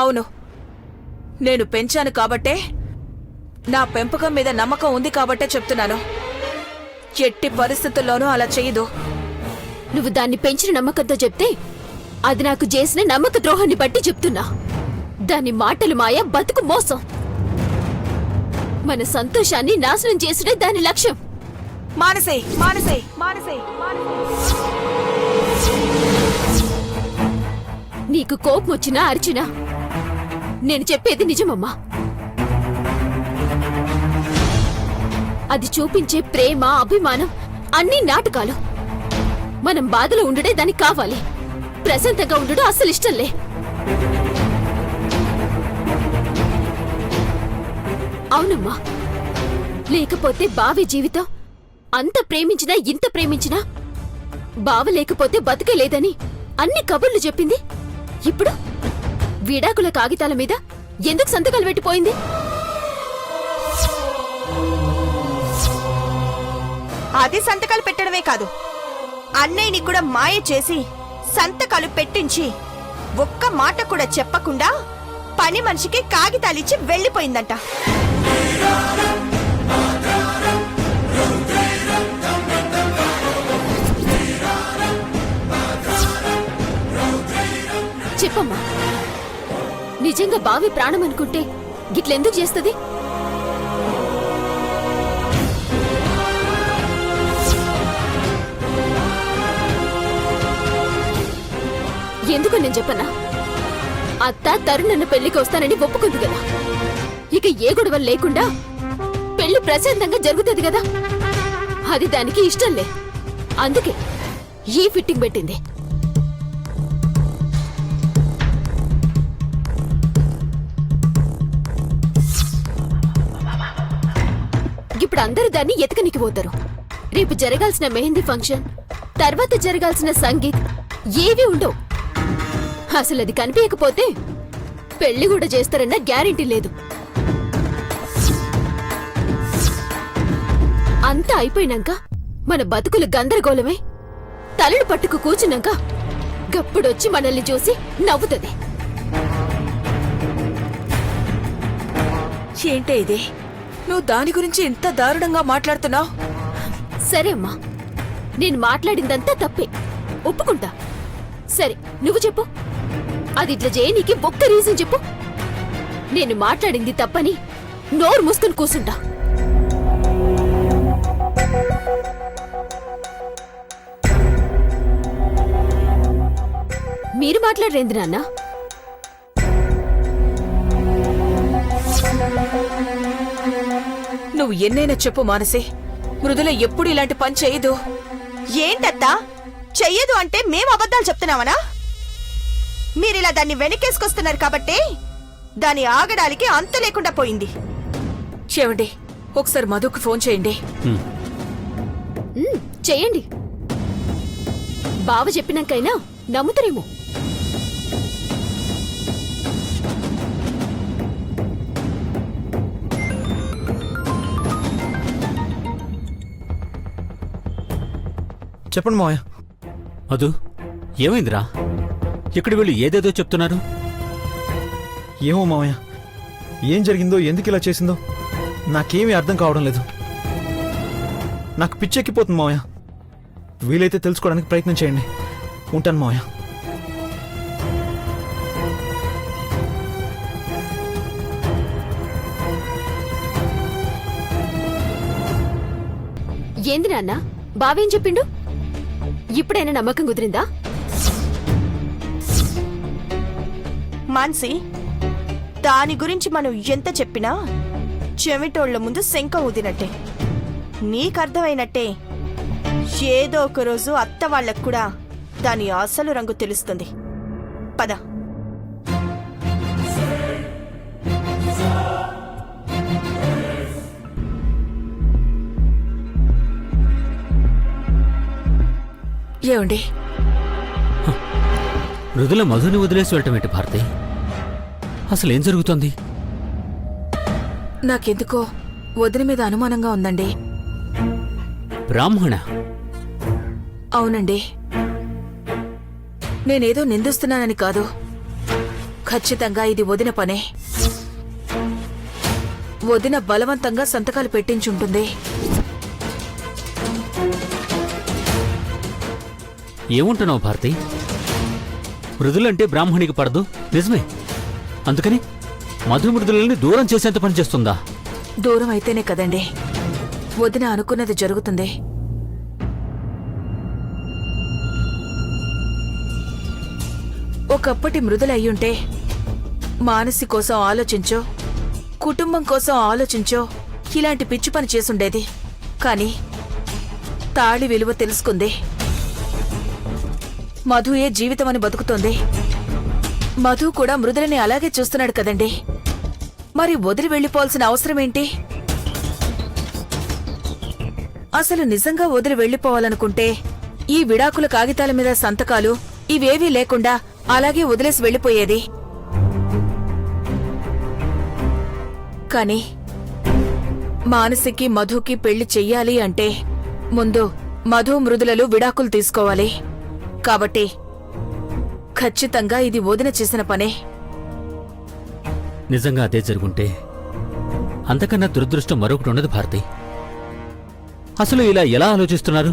అవును, నేను పెంచాను కాబట్టే, నా పెంపకం మీద నమ్మకం ఉంది కాబట్టే చెప్తున్నాను. ఎట్టి పరిస్థితుల్లోనూ అలా చెయ్యదు. నువ్వు దాన్ని పెంచిన నమ్మకంతో చెప్తే అది నాకు చేసిన నమ్మక ద్రోహాన్ని బట్టి చెప్తున్నా. దాని మాటలు మాయ, బతుకు మోసం. మన సంతోషాన్ని నాశనం చేసుడే దాని లక్ష్యం. మానసే, మానసే, మానసే, నీకు కోపం వచ్చినా అరిచినా నేను చెప్పేది నిజమమ్మా. అది చూపించే ప్రేమ, అభిమానం అన్నీ నాటకాలు. మనం బాధలో ఉండుడే దానికి కావాలి. ప్రశాంతంగా ఉండుడు అస్సలు ఇష్టంలే. అవునమ్మా, లేకపోతే బావి జీవితం అంత ప్రేమించినా, ఇంత ప్రేమించినా బావ లేకపోతే బతికే లేదని అన్ని కబుర్లు చెప్పింది. ఇప్పుడు విడాకుల కాగితాల మీద ఎందుకు సంతకాలు పెట్టిపోయింది? అది సంతకాలు పెట్టడమే కాదు, అన్నయ్యని కూడా మాయ చేసి సంతకాలు పెట్టించి ఒక్క మాట కూడా చెప్పకుండా పని మనిషికి కాగితాలిచ్చి వెళ్లిపోయిందంట. చెప్పమ్మా, నిజంగా బావి ప్రాణం అనుకుంటే గిట్లెందుకు చేస్తుంది? ఎందుకు నేను చెప్పనా? అత్త తరుణన్న పెళ్లికి వస్తానని ఒప్పుకుంది కదా. ఇక ఏ గొడవ లేకుండా పెళ్లి ప్రశాంతంగా జరుగుతుంది కదా. అది దానికి ఇష్టంలే. అందుకే ఈ ఫిట్టింగ్ పెట్టింది. ఇప్పుడు అందరూ దాన్ని ఎతకనికి పోతారు. రేపు జరగాల్సిన మెహందీ ఫంక్షన్, తర్వాత జరగాల్సిన సంగీత్ ఏవీ ఉండవు. అసలు అది కనిపించకపోతే పెళ్లి కూడా చేస్తారన్న గ్యారెంటీ లేదు. అంతా అయిపోయినాక మన బతుకులు గందరగోళమై తలలు పట్టుకు కూర్చున్నాక గప్పుడొచ్చి మనల్ని చూసి నవ్వుతుంది. ఏంటే ఇది? నువ్వు దాని గురించి ఇంత దారుణంగా మాట్లాడుతున్నావు? సరే అమ్మా, నేను మాట్లాడిందంతా తప్పే, ఒప్పుకుంటా. సరే, నువ్వు చెప్పు. అది ఇట్లా చేయనీకి ఒక్క రీజన్ చెప్పు. నేను మాట్లాడింది తప్పని నోరు మూసుకొని కూసుంటా. మీరు మాట్లాడరేంది నాన్న? నువ్వు ఎన్నైనా చెప్పు మానసే, మృదుల ఎప్పుడు ఇలాంటి పని చేయదు. ఏంటత్తా చెయ్యదు అంటే మేం అబద్ధాలు చెప్తున్నామనా? మీరిలా దాన్ని వెనకేసుకొస్తున్నారు కాబట్టే దాని ఆగడానికి అంత లేకుండా పోయింది. చెవండి, ఒకసారి మధుకు ఫోన్ చేయండి. చెయ్యండి. బావ చెప్పినాకైనా నమ్ముతారేమో. చెప్పండి మావయ్య. మధు, ఏమైందిరా? ఇక్కడ వీళ్ళు ఏదేదో చెప్తున్నారు. ఏమో మావయ్య, ఏం జరిగిందో, ఎందుకు ఇలా చేసిందో నాకేమీ అర్థం కావడం లేదు. నాకు పిచ్చెక్కిపోతుంది మావయ్య. వీలైతే తెలుసుకోవడానికి ప్రయత్నం చేయండి. ఉంటాను మావయ్య. ఏంది నాన్న, బావేం చెప్పిండు? ఇప్పుడైనా నమ్మకం కుదిరిందా? మాన్సి, దాని గురించి మనం ఎంత చెప్పినా చెవిటోళ్ల ముందు శంఖం ఊదినట్టే. నీకర్థమైనట్టే ఏదో ఒకరోజు అత్త వాళ్ళకు కూడా దాని అసలు రంగు తెలుస్తుంది. పద. ఏమండి, మృదుల మధుని వదిలేసి వెళ్ళటం ఏంటి భారతి? అసలేం జరుగుతోంది? నాకెందుకో వదిన మీద అనుమానంగా ఉందండి. బ్రాహ్మణ? అవునండి. నేనేదో నిందిస్తున్నానని కాదు, ఖచ్చితంగా ఇది వదిన పనే. వదిన బలవంతంగా సంతకాలు పెట్టించుంటుంది. ఏముంటున్నావు భారతి? మృదులంటే బ్రాహ్మణికి పడదు, నిజమే. అందుకని మధుమృదులని దూరం చేసేంత పని చేస్తుందా? దూరం అయితేనే కదండి వదిన అనుకున్నది జరుగుతుంది. ఒకప్పటి మృదులయ్యుంటే మానసి కోసం ఆలోచించో, కుటుంబం కోసం ఆలోచించో ఇలాంటి పిచ్చి పని చేసుండేది. కాని తాళి విలువ తెలుసుకుంది. మధుయే జీవితమని బతుకుతోంది. మధు కూడా మృదులని అలాగే చూస్తున్నాడు కదండి. మరి వదిలి వెళ్లిపోవాల్సిన అవసరమేంటి? అసలు నిజంగా వదిలి వెళ్లిపోవాలనుకుంటే ఈ విడాకుల కాగితాల మీద సంతకాలు ఇవేవీ లేకుండా అలాగే వదిలేసి వెళ్లిపోయేది. కాని మానసికి మధుకి పెళ్లి చెయ్యాలి అంటే ముందు మధు మృదులలు విడాకులు తీసుకోవాలి. కాబట్టి ఖచ్చితంగా ఇది వదిన చేసిన పనే. నిజంగా అదే జరుగుంటే అంతకన్నా దురదృష్టం మరొకటి ఉండదు భారతి. అసలు ఇలా ఎలా ఆలోచిస్తున్నారు?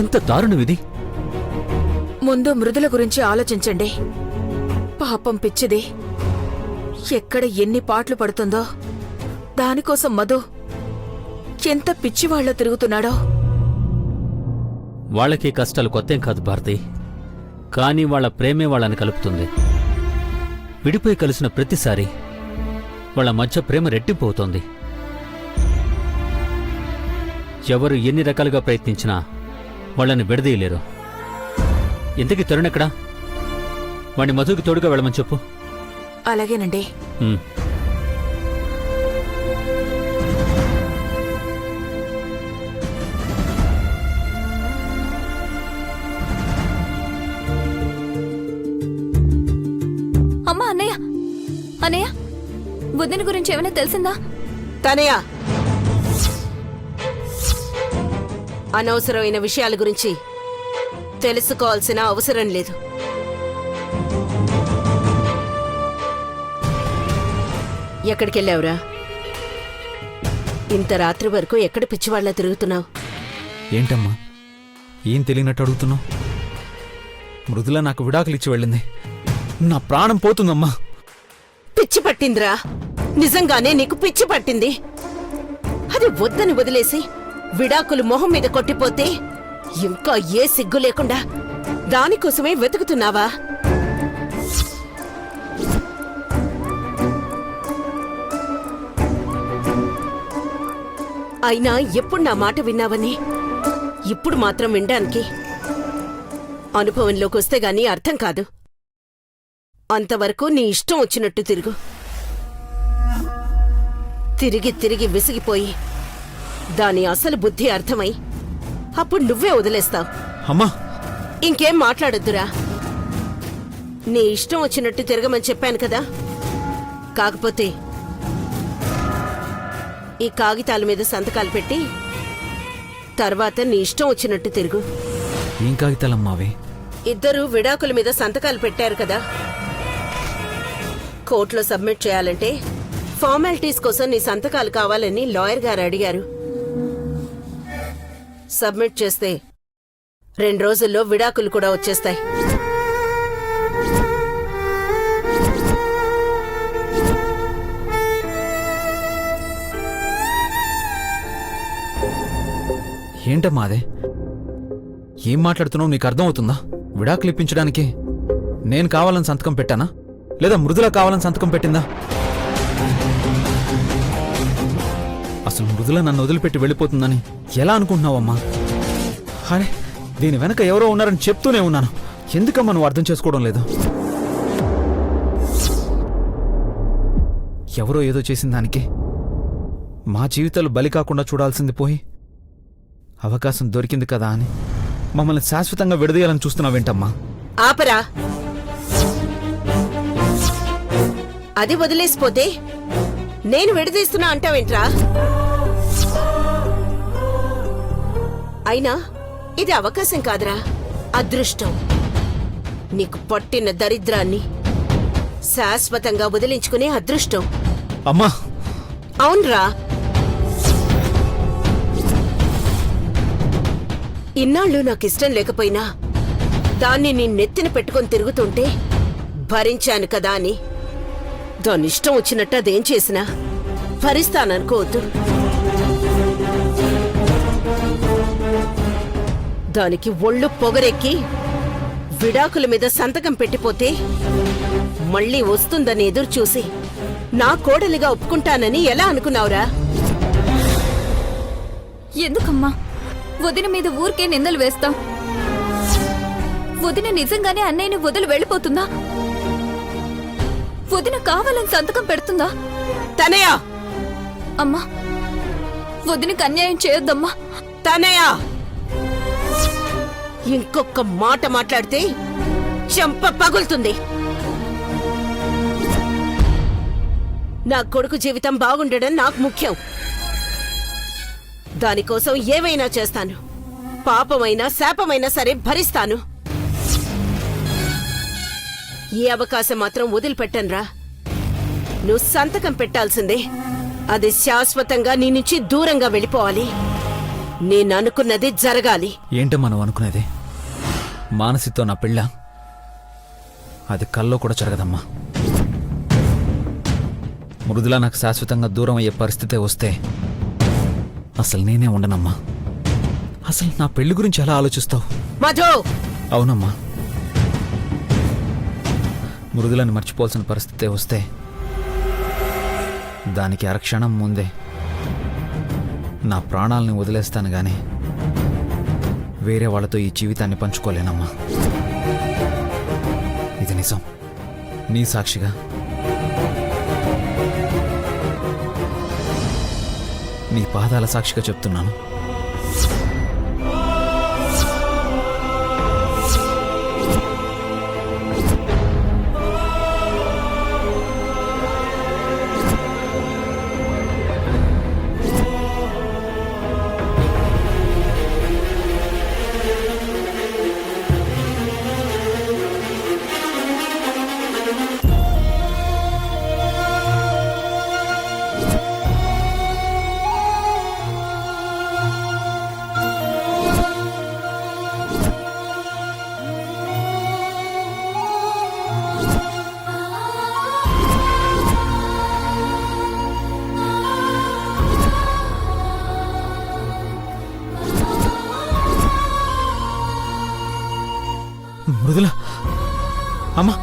ఎంత దారుణం ఇది! ముందు మృదుల గురించి ఆలోచించండి. పాపం పిచ్చిది. ఎక్కడ ఎన్ని పాట్లు పడుతుందో. దానికోసం మధు ఎంత పిచ్చివాళ్లో తిరుగుతున్నాడో. వాళ్ళకి కష్టాలు కొత్తేం కాదు భారతి. కానీ వాళ్ళ ప్రేమే వాళ్ళని కలుపుతుంది. విడిపోయి కలిసిన ప్రతిసారి వాళ్ళ మధ్య ప్రేమ రెట్టింపు అవుతోంది. ఎవరు ఎన్ని రకాలుగా ప్రయత్నించినా వాళ్ళని విడదీయలేరు. ఇంతకీ తరుణెక్కడా? వాణ్ణి మధుకి తోడుగా వెళ్ళమని చెప్పు. అలాగేనండి. ఉమ్. అమ్మా, అన్నయ్య అన్నయ్య, వదిన గురించి ఏమైనా తెలిసిందా? తనయా, అనవసరమైన విషయాల గురించి తెలుసుకోవాల్సిన అవసరం లేదు. ఎక్కడికెళ్ళావురా? ఇంత రాత్రి వరకు ఎక్కడ పిచ్చివాళ్ల తిరుగుతున్నావు? ఏంటమ్మా ఏం తెలియనట్టు అడుగుతున్నావు? మృదుల నాకు విడాకులు ఇచ్చి వెళ్ళింది. నా ప్రాణం పోతుందమ్మా. పిచ్చి పట్టిందిరా, నిజంగానే నీకు పిచ్చి పట్టింది. అది వద్దని వదిలేసి విడాకులు మొహం మీద కొట్టిపోతే ఇంకా ఏ సిగ్గు లేకుండా దానికోసమే వెతుకుతున్నావా? అయినా ఎప్పుడు నా మాట విన్నావని ఇప్పుడు మాత్రం వినడానికి అనుభవంలోకి వస్తే గానీ అర్థం కాదు. అంతవరకు నీ ఇష్టం వచ్చినట్టు తిరుగు. తిరిగి తిరిగి విసిగిపోయి దాని అసలు బుద్ధి అర్థమై అప్పుడు నువ్వే వదిలేస్తావు. అమ్మా, ఇంకేం మాట్లాడొద్దురా. నీ ఇష్టం వచ్చినట్టు తిరగమని చెప్పాను కదా. కాకపోతే ఈ కాగితాల మీద సంతకాలు పెట్టి తర్వాత నీ ఇష్టం వచ్చినట్టు తిరుగు. ఏం కాగితాలమ్మావే? ఇద్దరు విడాకుల మీద సంతకాలు పెట్టారు కదా. కోర్టులో సబ్మిట్ చేయాలంటే ఫార్మాలిటీస్ కోసం నీ సంతకాలు కావాలని లాయర్ గారు అడిగారు. సబ్మిట్ చేస్తే 2 రోజుల్లో విడాకులు కూడా వచ్చేస్తాయి. ఏంటమ్మా అదే? ఏం మాట్లాడుతున్నావు? నీకు అర్థమవుతుందా? విడాకులు ఇప్పించడానికి నేను కావాలని సంతకం పెట్టానా, లేదా మృదుల కావాలని సంతకం పెట్టిందా? అసలు మృదుల నన్ను వదిలిపెట్టి వెళ్ళిపోతుందని ఎలా అనుకుంటున్నావమ్మా? అరే, దీని వెనక ఎవరో ఉన్నారని చెప్తూనే ఉన్నాను. ఎందుకమ్మా నువ్వు అర్థం చేసుకోవడం లేదు? ఎవరో ఏదో చేసిన దానికి మా జీవితాలు బలి కాకుండా చూడాల్సింది పోయి అవకాశం దొరికింది కదా అని మమ్మల్ని శాశ్వతంగా విడదీయాలని చూస్తున్నావేంటమ్మా? ఆపరా. అది వదిలేసిపోతే నేను విడదీస్తున్నా అంటావేంట్రా? అయినా ఇది అవకాశం కాదురా, అదృష్టం. నీకు పట్టిన దరిద్రాన్ని శాశ్వతంగా వదిలించుకునే అదృష్టం. అమ్మా అవునరా, ఇన్నాళ్ళు నాకిష్టం లేకపోయినా దాన్ని నీ నెత్తిన పెట్టుకొని తిరుగుతుంటే భరించాను కదా అని దాని ఇష్టం వచ్చినట్టు అదేం చేసినా భరిస్తాననుకోవద్దు. దానికి ఒళ్ళు పొగరెక్కి విడాకుల మీద సంతకం పెట్టిపోతే మళ్ళీ వస్తుందని ఎదురు చూసి నా కోడలిగా ఒప్పుకుంటానని ఎలా అనుకున్నావురా? ఎందుకమ్మా వదిన మీద ఊరికే నిందలు వేస్తాం? వదిన నిజంగానే అన్నయ్యని వదిలి వెళ్ళిపోతుందా? వదిన కావాలని సంతకం పెడుతుందా? తనయా, అమ్మా వదినకి అన్యాయం చేయొద్దమ్మా. తనయా, ఇంకొక మాట మాట్లాడితే చెంప పగులుతుంది. నా కొడుకు జీవితం బాగుండడం నాకు ముఖ్యం. దానికోసం ఏవైనా చేస్తాను. పాపమైనా శాపమైనా సరే భరిస్తాను. ఈ అవకాశం మాత్రం వదిలిపెట్టనురా. నువ్వు సంతకం పెట్టాల్సిందే. అది శాశ్వతంగా నీ నుంచి దూరంగా వెళ్ళిపోవాలి. నేను అనుకున్నది జరగాలి. ఏంటో మనం అనుకునేది? మానసితో నా పెళ్ళ? అది కల్లో కూడా జరగదమ్మా. మృదులా నాకు శాశ్వతంగా దూరం అయ్యే పరిస్థితే వస్తే అసలు నేనే ఉండనమ్మా. అసలు నా పెళ్లి గురించి ఎలా ఆలోచిస్తావు? మధు, అవునమ్మా, మృదులని మర్చిపోవాల్సిన పరిస్థితే వస్తే దానికి అరక్షణం ముందే నా ప్రాణాలని వదిలేస్తాను గాని వేరే వాళ్ళతో ఈ జీవితాన్ని పంచుకోలేనమ్మా. ఇది నిజం. నీ సాక్షిగా, నీ పాదాల సాక్షిగా చెప్తున్నాను. మృదుల, అమ్మా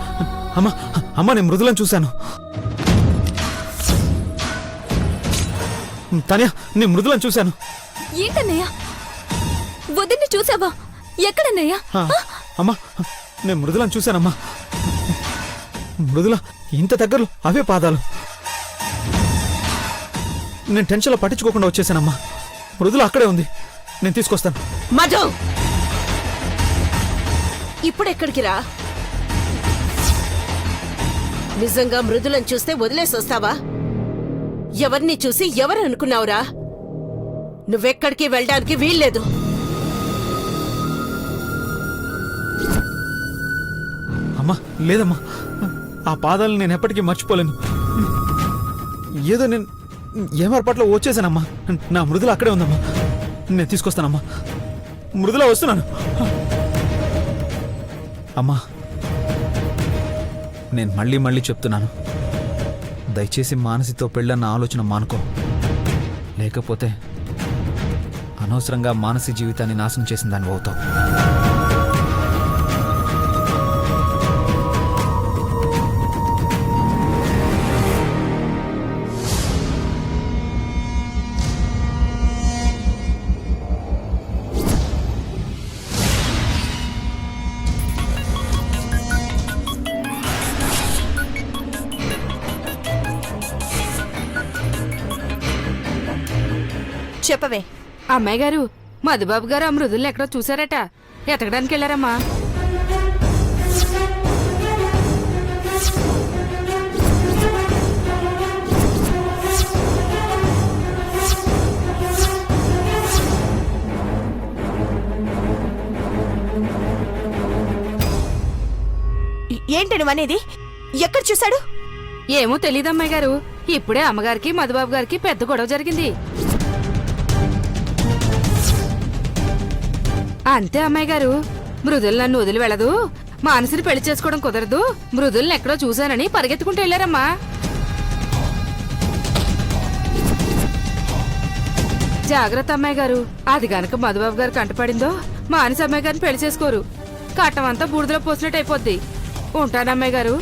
అమ్మా అమ్మా, నేను మృదులను చూశాను. తనియా, నేను మృదులను చూశాను. ఏంటన్నయ్యా వదిన్ని చూసావా? ఎక్కడన్నయ్యా? అమ్మా, నేను మృదులను చూశానమ్మా. మృదుల ఇంత దగ్గరలో అవే పాదాలు. నేను టెన్షన్లో పట్టించుకోకుండా వచ్చేసానమ్మా. మృదుల అక్కడే ఉంది, నేను తీసుకొస్తాను. మధు, ఇప్పుడెక్కడికి రా? నిజంగా మృదులను చూస్తే వదిలేసి వస్తావా? ఎవరిని చూసి ఎవరు అనుకున్నావురా? నువ్వెక్కడికి వెళ్ళడానికి వీల్లేదు. అమ్మా, లేదమ్మా, ఆ పాదాలను నేను ఎప్పటికీ మర్చిపోలేను. ఏదో నేను ఏమర్పాట్లో వచ్చేసానమ్మా. నా మృదుల అక్కడే ఉందమ్మా, నేను తీసుకొస్తానమ్మా. మృదుల వస్తున్నాను. అమ్మా, నేను మళ్ళీ మళ్ళీ చెప్తున్నాను, దయచేసి మానసితో పెళ్ళన్న ఆలోచన మానుకో. లేకపోతే అనవసరంగా మానసి జీవితాన్ని నాశనం చేసిన దాన్ని అవుతావు. చెప్పవే. అమ్మాయి గారు, మధుబాబు గారు ఆ మృదుల్ని ఎక్కడో చూసారట. ఎతకడానికి వెళ్ళారమ్మా. ఏంటి నువ్వనేది? ఎక్కడ చూశాడు? ఏమో తెలీదు అమ్మాయి గారు. ఇప్పుడే అమ్మగారికి మధుబాబు గారికి పెద్ద గొడవ జరిగింది. అంతే అమ్మాయి గారు. మృదులు నన్ను వదిలి వెళ్ళదు, మానసిని పెళ్లి చేసుకోవడం కుదరదు, మృదుల్ని ఎక్కడో చూశానని పరిగెత్తుకుంటూ వెళ్ళారమ్మా. జాగ్రత్త అమ్మాయి గారు. అది గనక మధుబాబు గారు కంటపడిందో మానసి అమ్మాయి గారిని పెళ్లి చేసుకోరు. కట్టం అంతా బూడిదలో పోసినట్టు అయిపోద్ది. ఉంటానమ్మాయి గారు.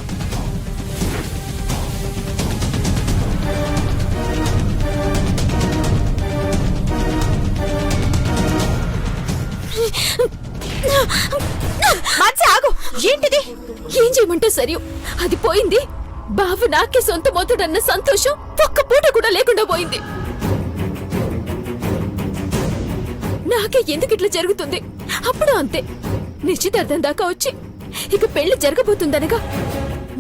మాన్సి ఆగు. ఏంటిది? ఏం చేయమంటే సరియు, అది పోయింది. బావ నాకే సొంతమవుతాడన్న సంతోషం ఒక్క పూట కూడా లేకుండా పోయింది. నాకే ఎందుకు ఇట్లా జరుగుతుంది? అప్పుడు అంతే, నిశ్చితార్థం దాకా వచ్చి ఇక పెళ్లి జరగబోతుందనగా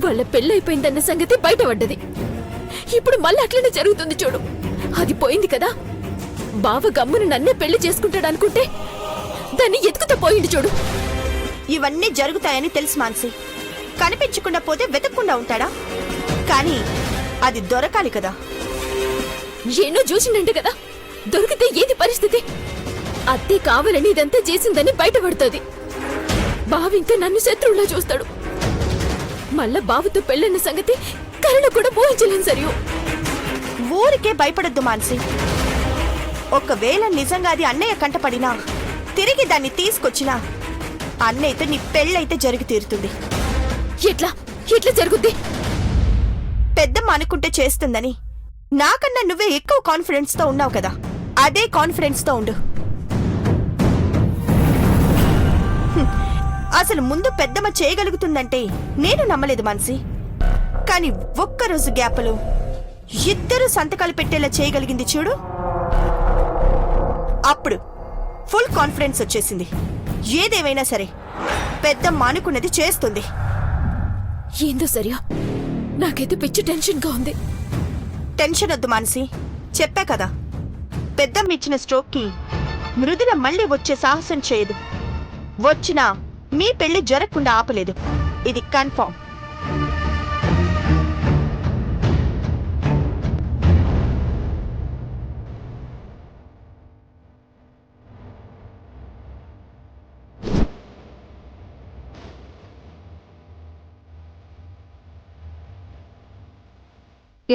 వాళ్ళ పెళ్ళైపోయిందన్న సంగతి బయటపడ్డది. ఇప్పుడు మళ్ళీ అట్లనే జరుగుతుంది చూడు. అది పోయింది కదా. బావ గమ్మును నన్నే పెళ్లి చేసుకుంటాడనుకుంటే దాన్ని ఎతుకుతా పోయింది చూడు. ఇవన్నీ జరుగుతాయని తెలుసు మాన్సి. కనిపించకుండా పోతే వెతక్కుండా ఉంటాడా? కానీ అది దొరకాలి కదా. ఎన్నో చూసిండంటే కదా, దొరికితే ఏది పరిస్థితి? అత్తే కావాలని ఇదంతా చేసిందని బయటపడుతుంది. బావ ఇంకా నన్ను శత్రువులా చూస్తాడు. మళ్ళా బావతో పెళ్ళన్న సంగతి కరుణ కూడా ఊహించలేను సరియు. ఊరికే భయపడొద్దు మాన్సి. ఒకవేళ నిజంగా అది అన్నయ్య కంటపడినా తిరిగి దాన్ని తీసుకొచ్చినా అన్నయ్యతో నీ పెళ్ళైతే జరిగి తీరుతుంది. ఎట్లా ఎట్లా జరుగుద్ది? పెద్దమ్మ అనుకుంటే చేస్తుందని నాకన్నా నువ్వే ఎక్కువ కాన్ఫిడెన్స్ తో ఉన్నావు కదా, అదే కాన్ఫిడెన్స్ తో ఉండు. అసలు ముందు పెద్దమ్మ చేయగలుగుతుందంటే నేను నమ్మలేదు మాన్సి. కానీ ఒక్కరోజు గ్యాప్లో ఇద్దరు సంతకాలు పెట్టేలా చేయగలిగింది చూడు. అప్పుడు ఫుల్ కాన్ఫిడెన్స్ వచ్చేసింది. ఏదేమైనా సరే పెద్దమ్మ అనుకున్నది చేస్తుంది. ఏందో సరియా, నాకైతే పిచ్చి టెన్షన్ గా ఉంది. టెన్షన్ వద్దు మాన్సి. చెప్పా కదా, పెద్దమ్మ ఇచ్చిన స్ట్రోక్ కి మృదుల మళ్ళీ వచ్చే సాహసం చేయదు. వచ్చినా మీ పెళ్లి జరగకుండా ఆపలేదు. ఇది కన్ఫర్మ్.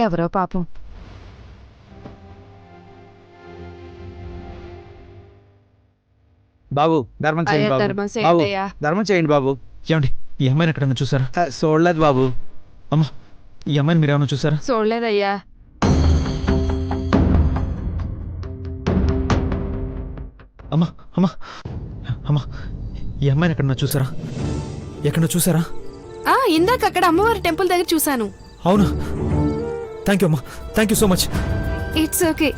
ఎవరో పాపం. బాబు ధర్మం చేయండి అయ్యా, బాబు. ధర్మం బాబు చేయండి అయ్యా. ధర్మం చేయండి బాబు. ఏమండి, ఈ అమ్మాయిని ఎక్కడన్నా చూసారా? చూడలేదు బాబు. అమ్మా, ఈ అమ్మాయిని మీరేమన్నా చూసారా? చూడలేదయ్యా. అమ్మా అమ్మా అమ్మా, ఈ అమ్మాయిని ఎక్కడన్నా చూసారా? ఎక్కడన్నా చూసారా? ఇందాక అక్కడ అమ్మవారి టెంపుల్ దగ్గర చూశాను. అవునా? థ్యాంక్ యూ అమ్మా, thank you so much. It's okay.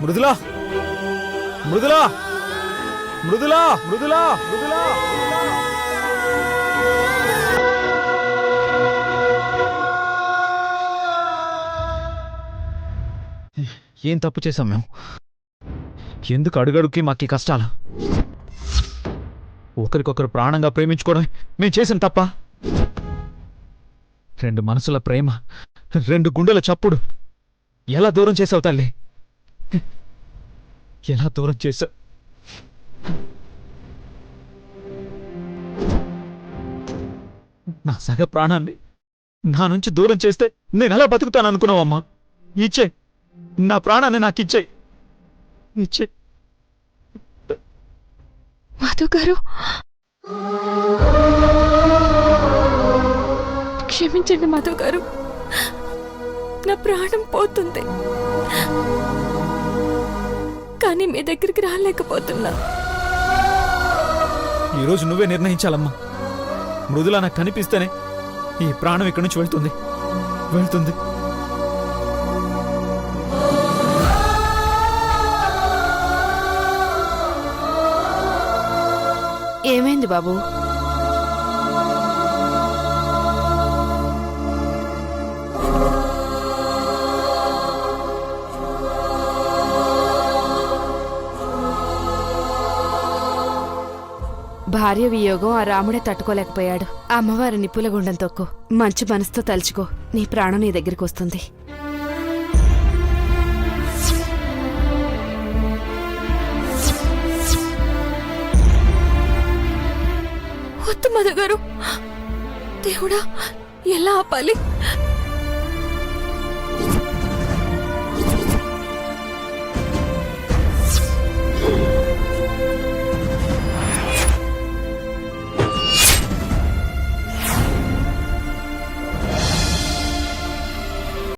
Mridula, Mridula, Mridula, Mridula, Mridula. ఏం తప్పు చేశాం మేము? ఎందుకు అడుగడుక్కి మాకు కష్టాలు? ఒకరికొకరు ప్రాణంగా ప్రేమించుకోవడం మేము చేసిన తప్ప? రెండు మనసుల ప్రేమ, రెండు గుండెల చప్పుడు ఎలా దూరం చేసావు తల్లి? ఎలా దూరం చేశావు? నా సగ ప్రాణాన్ని నా నుంచి దూరం చేస్తే నేను ఎలా బతుకుతాను అనుకున్నావమ్మా? ఇచ్చే నా ప్రాణాన్ని నాకు ఇచ్చే. మాధవ్ గారు, క్షమించండి మాధవ్ గారు, నా ప్రాణం పోతుంది. కానీ మీ దగ్గరికి రాలేకపోతున్నా. ఈరోజు నువ్వే నిర్ణయించాలమ్మా. మృదులా నాకు కనిపిస్తేనే ఈ ప్రాణం ఇక్కడి నుంచి వెళ్తుంది. ఏమైంది బాబు? భార్య వియోగం ఆ రాముడే తట్టుకోలేకపోయాడు. అమ్మవారి నిప్పుల గుండం తొక్కు, మంచి మనసుతో తలుచుకో, నీ ప్రాణం నీ దగ్గరికి వస్తుంది. వద్దు మధు గారు, దేవుడా ఎలా ఆపాలి?